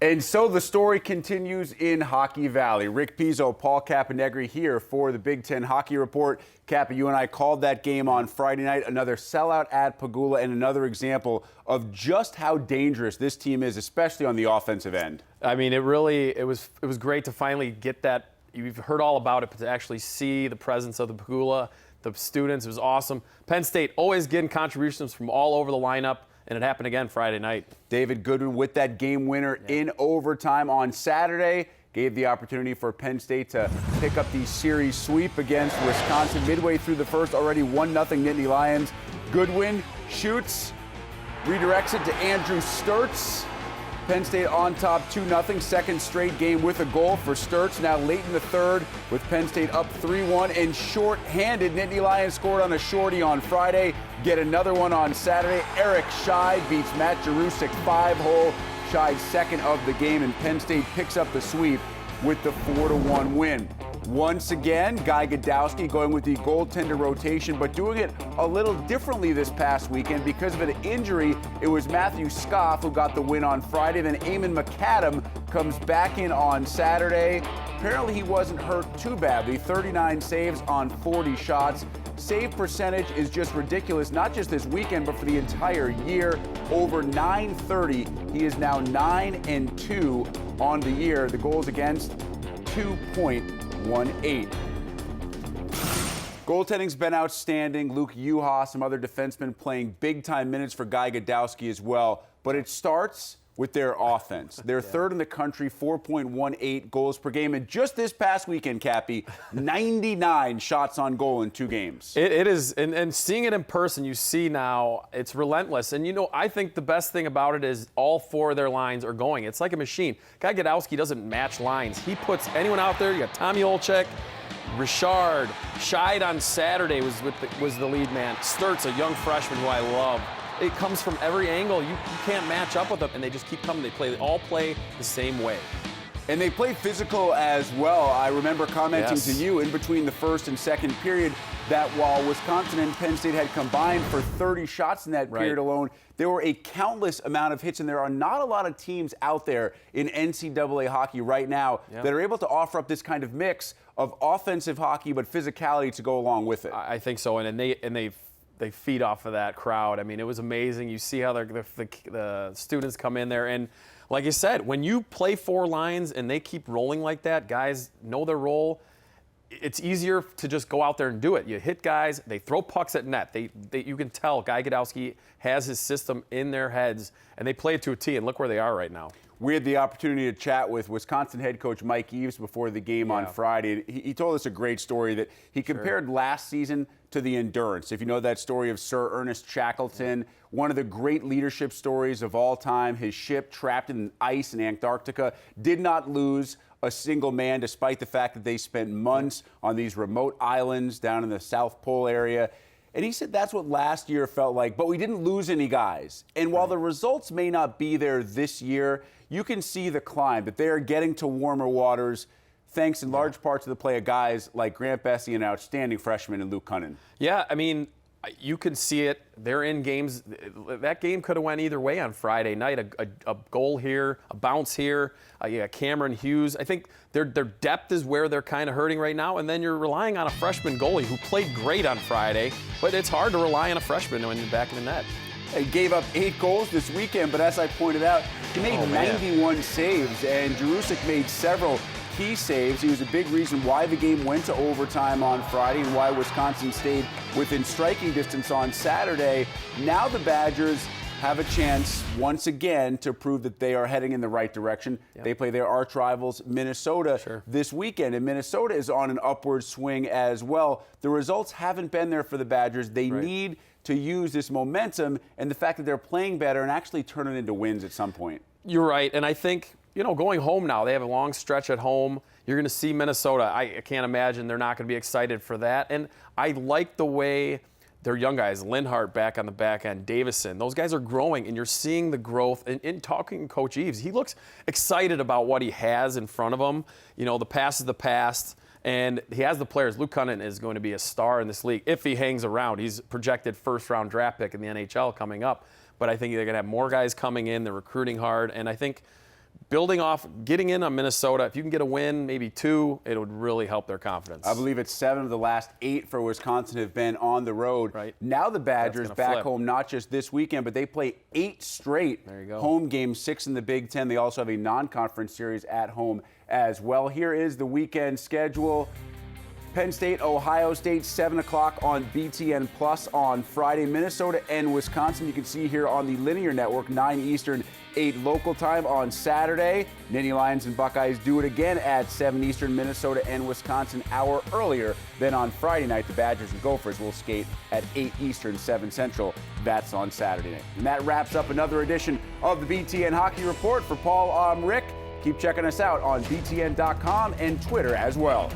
And so the story continues in Hockey Valley. Rick Pizzo, Paul Caponigri here for the Big Ten Hockey Report. Cappy, you and I called that game on Friday night. Another sellout at Pagula and another example of just how dangerous this team is, especially on the offensive end. I mean, it was great to finally get that. You've heard all about it, but to actually see the presence of the Pagula, the students, it was awesome. Penn State always getting contributions from all over the lineup. And it happened again Friday night. David Goodwin with that game winner in overtime on Saturday. Gave the opportunity for Penn State to pick up the series sweep against Wisconsin. Midway through the first, already 1-0 Nittany Lions. Goodwin shoots, redirects it to Andrew Sturtz. Penn State on top 2-0, second straight game with a goal for Sturtz. Now late in the third with Penn State up 3-1 and short-handed. Nittany Lions scored on a shorty on Friday. Get another one on Saturday. Eric Scheid beats Matt Jarusik 5-hole. Scheid's second of the game, and Penn State picks up the sweep with the 4-1 win. Once again, Guy Gadowski going with the goaltender rotation, but doing it a little differently this past weekend because of an injury. It was Matthew Scoff who got the win on Friday. Then Eamon McAdam comes back in on Saturday. Apparently he wasn't hurt too badly. 39 saves on 40 shots. Save percentage is just ridiculous, not just this weekend, but for the entire year. Over .930. He is now 9-2 on the year. The goals against 2.18. Goaltending's been outstanding. Luke Juha, some other defensemen playing big-time minutes for Guy Gadowski as well. But it starts with their offense. They're third in the country, 4.18 goals per game. And just this past weekend, Cappy, 99 shots on goal in 2 games. It is, and seeing it in person, you see now, it's relentless. And, you know, I think the best thing about it is all 4 of their lines are going. It's like a machine. Guy Gadowski doesn't match lines. He puts anyone out there. You got Tommy Olczyk, Richard, Scheid on Saturday was the lead man. Sturtz, a young freshman who I love. It comes from every angle. You can't match up with them, and they just keep coming. They all play the same way. And they play physical as well. I remember commenting to you in between the first and second period that while Wisconsin and Penn State had combined for 30 shots in that period alone, there were a countless amount of hits, and there are not a lot of teams out there in NCAA hockey right now that are able to offer up this kind of mix of offensive hockey but physicality to go along with it. I think so, and they feed off of that crowd. I mean, it was amazing. You see how the students come in there. And like you said, when you play 4 lines and they keep rolling like that, guys know their role, it's easier to just go out there and do it. You hit guys, they throw pucks at net. You can tell Guy Gadowski has his system in their heads, and they play it to a T, and look where they are right now. We had the opportunity to chat with Wisconsin head coach Mike Eaves before the game on Friday. He told us a great story that he compared last season to the Endurance. If you know that story of Sir Ernest Shackleton, one of the great leadership stories of all time. His ship trapped in ice in Antarctica did not lose a single man, despite the fact that they spent months on these remote islands down in the South Pole area. And he said that's what last year felt like, but we didn't lose any guys. And while the results may not be there this year, you can see the climb, that they are getting to warmer waters, thanks in large part to the play of guys like Grant Bessie and an outstanding freshman in Luke Cunnin. Yeah, I mean, you can see it. They're in games. That game could have went either way on Friday night. A goal here, a bounce here. Cameron Hughes. I think their depth is where they're kind of hurting right now. And then you're relying on a freshman goalie who played great on Friday. But it's hard to rely on a freshman when you're back in the net. He gave up 8 goals this weekend, but as I pointed out, he made 91 saves, and Jarusik made several key saves. He was a big reason why the game went to overtime on Friday and why Wisconsin stayed within striking distance on Saturday. Now the Badgers have a chance once again to prove that they are heading in the right direction. They play their arch rivals Minnesota this weekend, and Minnesota is on an upward swing as well. The results haven't been there for the Badgers. They need to use this momentum and the fact that they're playing better and actually turn it into wins at some point. You're right, and I think, you know, going home now, they have a long stretch at home. You're going to see Minnesota. I can't imagine they're not going to be excited for that. And I like the way their young guys, Linhart back on the back end, Davison, those guys are growing, and you're seeing the growth. And in talking to Coach Eaves, he looks excited about what he has in front of him. You know, the past is the past. And he has the players. Luke Cunnin is going to be a star in this league if he hangs around. He's projected first-round draft pick in the NHL coming up. But I think they're going to have more guys coming in. They're recruiting hard. And I think building off, getting in on Minnesota, if you can get a win, maybe 2, it would really help their confidence. I believe it's 7 of the last 8 for Wisconsin have been on the road. Right. Now the Badgers back flip. home, not just this weekend, but they play 8 straight home games, 6 in the Big Ten. They also have a non-conference series at home as well. Here is the weekend schedule. Penn State, Ohio State, 7 o'clock on BTN Plus on Friday. Minnesota and Wisconsin, you can see here on the Linear Network, 9 Eastern, 8 local time on Saturday. Nittany Lions and Buckeyes do it again at 7 Eastern. Minnesota and Wisconsin, hour earlier than on Friday night. The Badgers and Gophers will skate at 8 Eastern, 7 Central. That's on Saturday night. And that wraps up another edition of the BTN Hockey Report. For Paul, I'm Rick. Keep checking us out on BTN.com and Twitter as well.